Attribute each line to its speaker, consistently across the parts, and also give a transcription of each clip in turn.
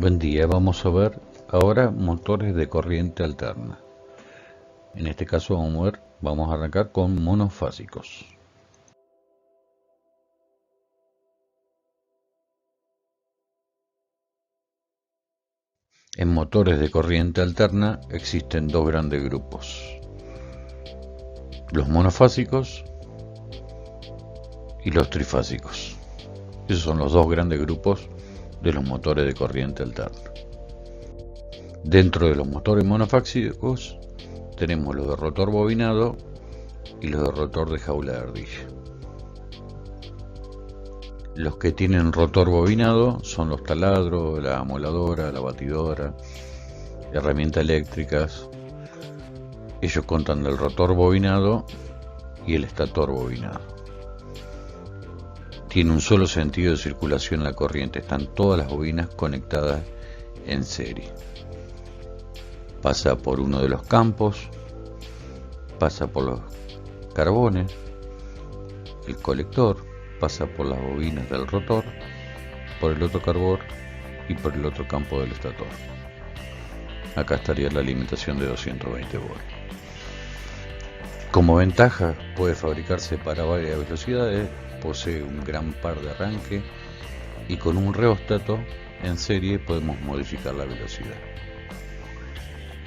Speaker 1: Buen día, vamos a ver ahora motores de corriente alterna. En este caso vamos a arrancar con monofásicos. En motores de corriente alterna existen dos grandes grupos: los monofásicos y los trifásicos. Esos son los dos grandes grupos de los motores de corriente alterna. Dentro de los motores monofásicos tenemos los de rotor bobinado y los de rotor de jaula de ardilla. Los que tienen rotor bobinado son los taladros, la amoladora, la batidora, herramientas eléctricas. Ellos contan del rotor bobinado y el estator bobinado. Tiene un solo sentido de circulación la corriente, están todas las bobinas conectadas en serie. Pasa por uno de los campos, pasa por los carbones, el colector, pasa por las bobinas del rotor, por el otro carbón y por el otro campo del estator. Acá estaría la alimentación de 220 volts. Como ventaja, puede fabricarse para varias velocidades, posee un gran par de arranque y con un reóstato en serie podemos modificar la velocidad.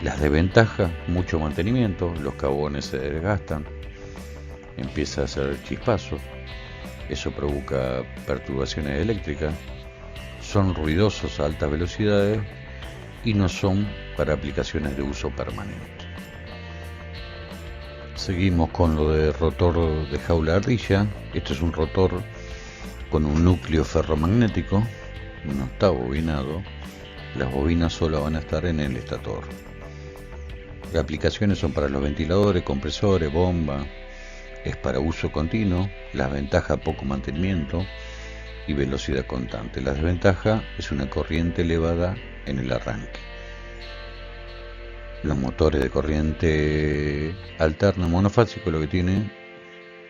Speaker 1: Las desventajas: mucho mantenimiento, los carbones se desgastan, empieza a hacer chispazo, eso provoca perturbaciones eléctricas, son ruidosos a altas velocidades y no son para aplicaciones de uso permanente. Seguimos con lo de rotor de jaula de ardilla. Este es un rotor con un núcleo ferromagnético, no está bobinado, las bobinas solo van a estar en el estator. Las aplicaciones son para los ventiladores, compresores, bomba, es para uso continuo. Las ventajas: poco mantenimiento y velocidad constante. La desventaja es una corriente elevada en el arranque. Los motores de corriente alterna monofásico lo que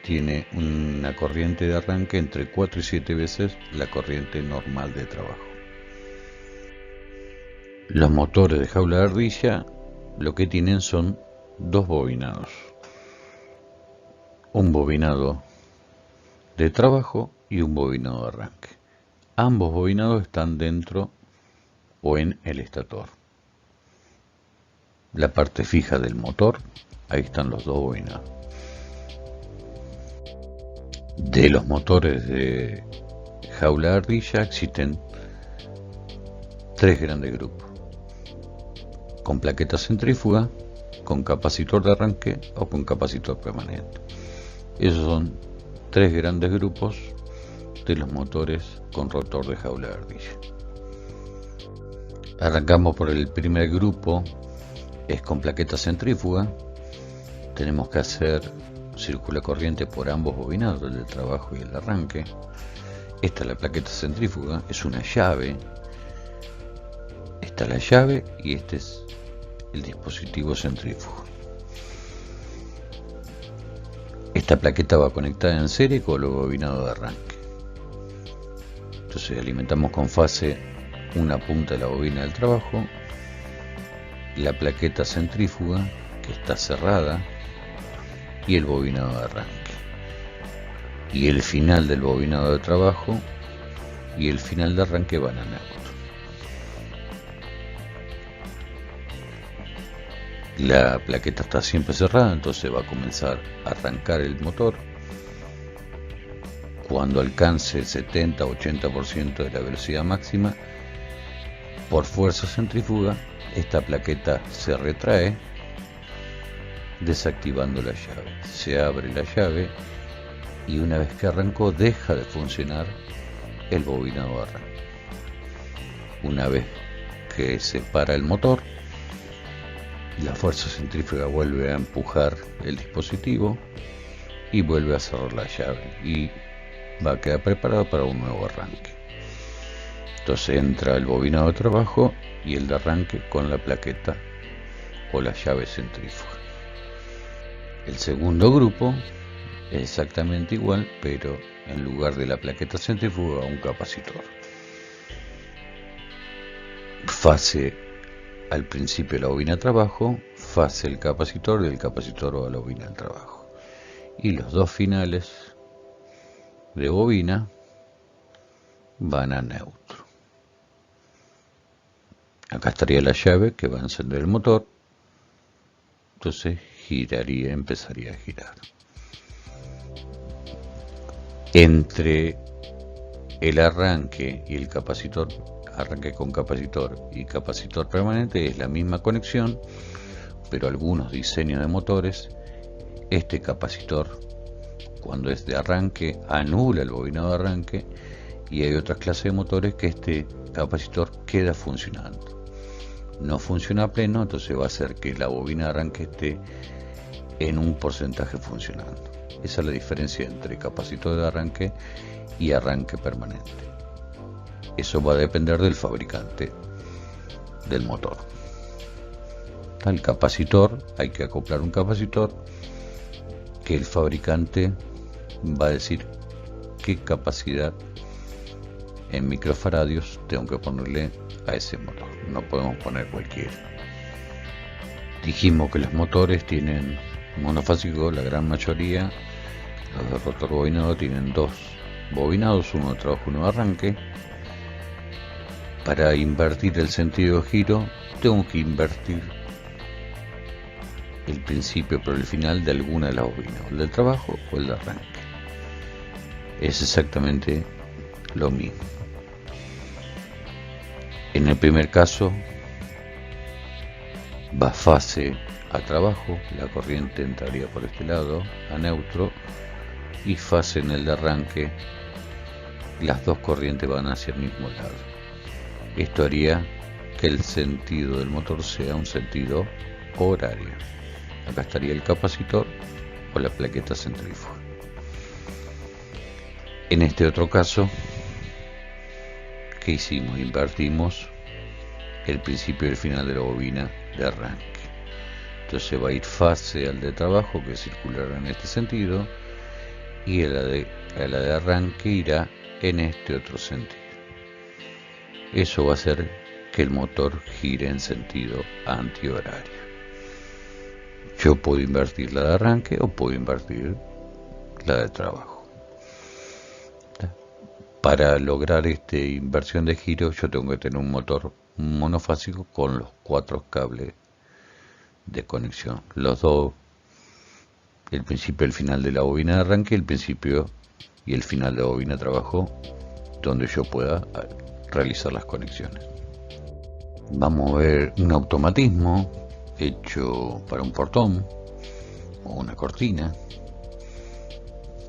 Speaker 1: tiene una corriente de arranque entre 4 y 7 veces la corriente normal de trabajo. Los motores de jaula de ardilla lo que tienen son dos bobinados: un bobinado de trabajo y un bobinado de arranque. Ambos bobinados están dentro o en el estator. La parte fija del motor, ahí están los dos bobinados. De los motores de jaula de ardilla existen tres grandes grupos: con plaqueta centrífuga, con capacitor de arranque o con capacitor permanente. Esos son tres grandes grupos de los motores con rotor de jaula de ardilla. Arrancamos por el primer grupo, es con plaqueta centrífuga. Tenemos que hacer circula corriente por ambos bobinados, el del trabajo y el de arranque. Esta es la plaqueta centrífuga, es una llave. Esta es la llave y este es el dispositivo centrífugo. Esta plaqueta va conectada en serie con los bobinados de arranque. Entonces alimentamos con fase una punta de la bobina del trabajo, la plaqueta centrífuga que está cerrada y el bobinado de arranque. Y el final del bobinado de trabajo y el final de arranque van a neutro. La plaqueta está siempre cerrada, entonces va a comenzar a arrancar el motor. Cuando alcance el 70-80% de la velocidad máxima, por fuerza centrífuga, esta plaqueta se retrae, desactivando la llave. Se abre la llave y una vez que arrancó, deja de funcionar el bobinado de arranque. Una vez que se para el motor, la fuerza centrífuga vuelve a empujar el dispositivo y vuelve a cerrar la llave y va a quedar preparado para un nuevo arranque. Entonces entra el bobinado de trabajo y el de arranque con la plaqueta o la llave centrífuga. El segundo grupo es exactamente igual, pero en lugar de la plaqueta centrífuga, un capacitor. fase al principio de la bobina de trabajo, fase el capacitor, del capacitor va a la bobina del trabajo. Y los dos finales de bobina van a neutro. Acá estaría la llave que va a encender el motor. Entonces giraría, empezaría a girar. Entre el arranque y el capacitor, arranque con capacitor y capacitor permanente, es la misma conexión, pero algunos diseños de motores, este capacitor, cuando es de arranque, anula el bobinado de arranque, y hay otras clases de motores que este capacitor queda funcionando. No funciona a pleno, entonces va a hacer que la bobina de arranque esté en un porcentaje funcionando. Esa es la diferencia entre capacitor de arranque y arranque permanente. Eso va a depender del fabricante del motor. El capacitor, hay que acoplar un capacitor que el fabricante va a decir qué capacidad en microfaradios tengo que ponerle a ese motor. No podemos poner cualquiera. Dijimos que los motores tienen monofásico, la gran mayoría. Los de rotor bobinado tienen dos bobinados, uno de trabajo y uno de arranque. Para invertir el sentido de giro tengo que invertir el principio por el final de alguna de las bobinas, el del trabajo o el de arranque. Es exactamente lo mismo. En el primer caso va fase a trabajo, la corriente entraría por este lado, a neutro, y fase en el de arranque, las dos corrientes van hacia el mismo lado. Esto haría que el sentido del motor sea un sentido horario. Acá estaría el capacitor o la plaqueta centrífuga. En este otro caso, ¿qué hicimos? Invertimos el principio y el final de la bobina de arranque. Entonces va a ir fase al de trabajo, que circulará en este sentido, y a la de arranque irá en este otro sentido. Eso va a hacer que el motor gire en sentido antihorario. Yo puedo invertir la de arranque o puedo invertir la de trabajo. Para lograr esta inversión de giro, yo tengo que tener un motor monofásico con los 4 cables de conexión. Los dos, el principio y el final de la bobina de arranque, el principio y el final de la bobina de trabajo, donde yo pueda realizar las conexiones. Vamos a ver un automatismo hecho para un portón o una cortina.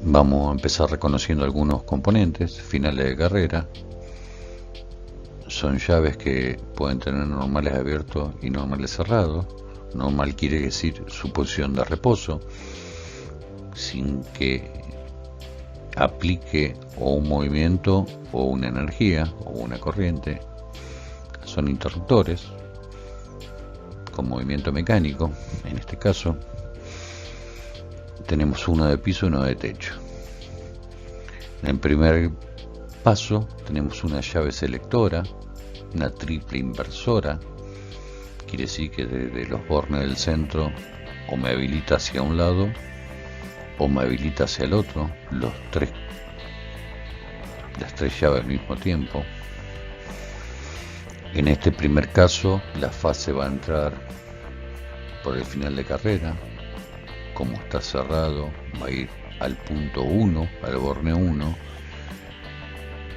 Speaker 1: Vamos a empezar reconociendo algunos componentes. Finales de carrera son llaves que pueden tener normales abiertos y normales cerrados. Normal quiere decir su posición de reposo, sin que aplique o un movimiento o una energía o una corriente. Son interruptores con movimiento mecánico. En este caso tenemos uno de piso y uno de techo. En el primer paso tenemos una llave selectora, una triple inversora. Quiere decir que desde los bornes del centro o me habilita hacia un lado o me habilita hacia el otro, las tres llaves al mismo tiempo. En este primer caso la fase va a entrar por el final de carrera. Como está cerrado, va a ir al punto 1, al borne 1.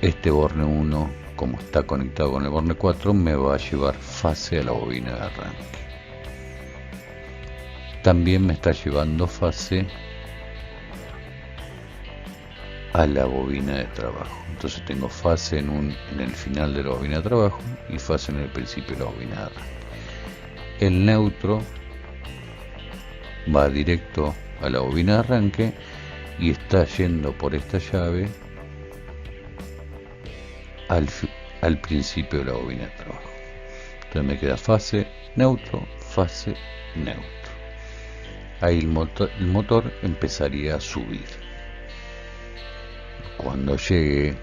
Speaker 1: Este borne 1, como está conectado con el borne 4, me va a llevar fase a la bobina de arranque. También me está llevando fase a la bobina de trabajo. Entonces tengo fase en el final de la bobina de trabajo y fase en el principio de la bobina de arranque. El neutro va directo a la bobina de arranque y está yendo por esta llave al principio de la bobina de trabajo. Entonces me queda fase, neutro, fase, neutro. Ahí el motor empezaría a subir. Cuando llegue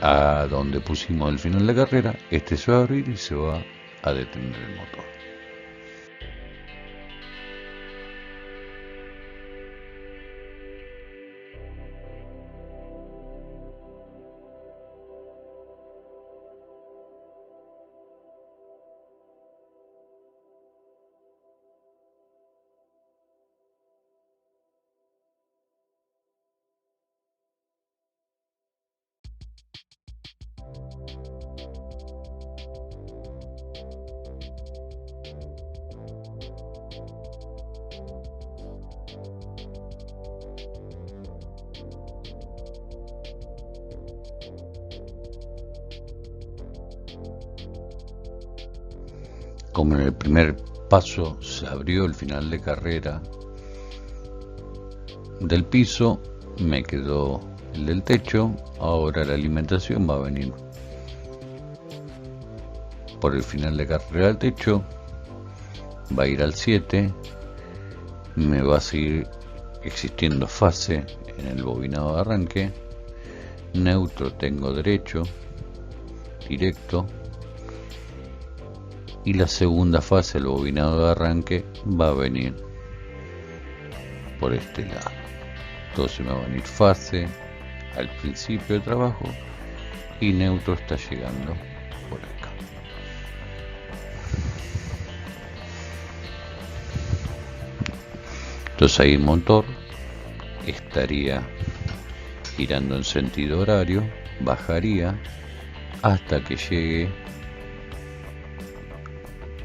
Speaker 1: a donde pusimos el final de carrera, este se va a abrir y se va a detener el motor. Como en el primer paso se abrió el final de carrera del piso, me quedó el del techo. Ahora la alimentación va a venir por el final de carrera del techo, va a ir al 7, me va a seguir existiendo fase en el bobinado de arranque, neutro tengo derecho, directo, y la segunda fase, el bobinado de arranque, va a venir por este lado. Entonces me va a venir fase al principio de trabajo y neutro está llegando por acá. Entonces ahí el motor estaría girando en sentido horario, bajaría hasta que llegue,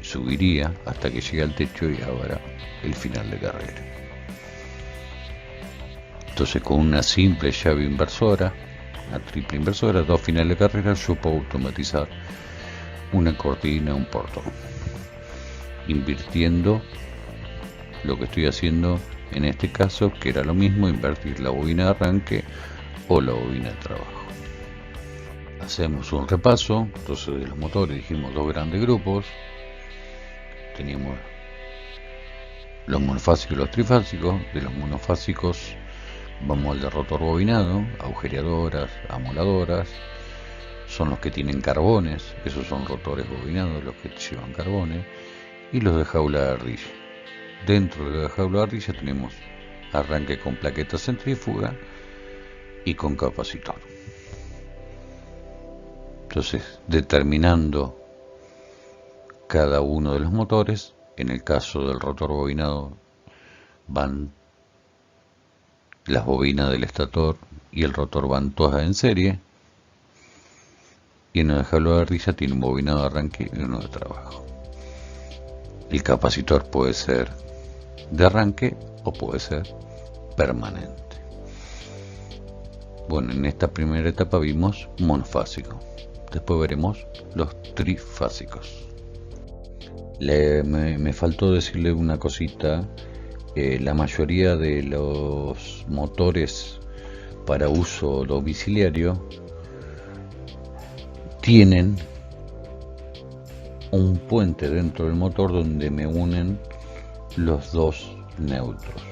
Speaker 1: subiría hasta que llegue al techo y abra el final de carrera. Entonces con una simple llave inversora, una triple inversora, 2 finales de carrera, yo puedo automatizar una cortina, un portón, invirtiendo lo que estoy haciendo en este caso, que era lo mismo, invertir la bobina de arranque o la bobina de trabajo. Hacemos un repaso. Entonces de los motores dijimos 2 grandes grupos. Teníamos los monofásicos y los trifásicos. De los monofásicos vamos al de rotor bobinado, agujereadoras, amoladoras, son los que tienen carbones, esos son rotores bobinados, los que llevan carbones, y los de jaula de ardilla. Dentro de la jaula de ardilla tenemos arranque con plaqueta centrífuga y con capacitor. Entonces, determinando cada uno de los motores, en el caso del rotor bobinado van las bobinas del estator y el rotor van todas en serie, y en el jaula de ardilla tiene un bobinado de arranque y uno de trabajo. El capacitor puede ser de arranque o puede ser permanente. Bueno, en esta primera etapa vimos monofásico, después veremos los trifásicos. Me faltó decirle una cosita. La mayoría de los motores para uso domiciliario tienen un puente dentro del motor donde me unen los 2 neutros,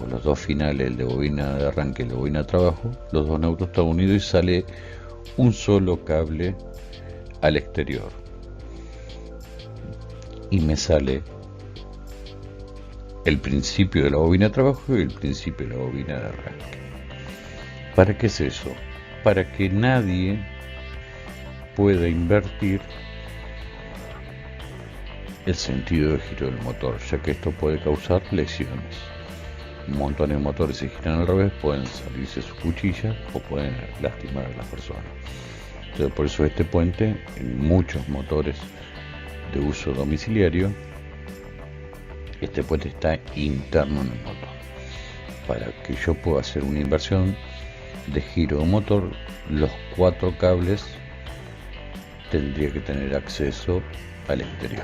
Speaker 1: o los 2 finales, el de bobina de arranque y el de bobina de trabajo. Los 2 neutros están unidos y sale un solo cable al exterior y me sale el principio de la bobina de trabajo y el principio de la bobina de arranque. ¿Para qué es eso? Para que nadie pueda invertir el sentido de giro del motor, ya que esto puede causar lesiones. Un montón de motores se giran al revés, pueden salirse sus cuchillas o pueden lastimar a las personas. Entonces, por eso este puente, en muchos motores de uso domiciliario, este puente está interno en el motor. Para que yo pueda hacer una inversión de giro de motor, los 4 cables tendría que tener acceso al exterior.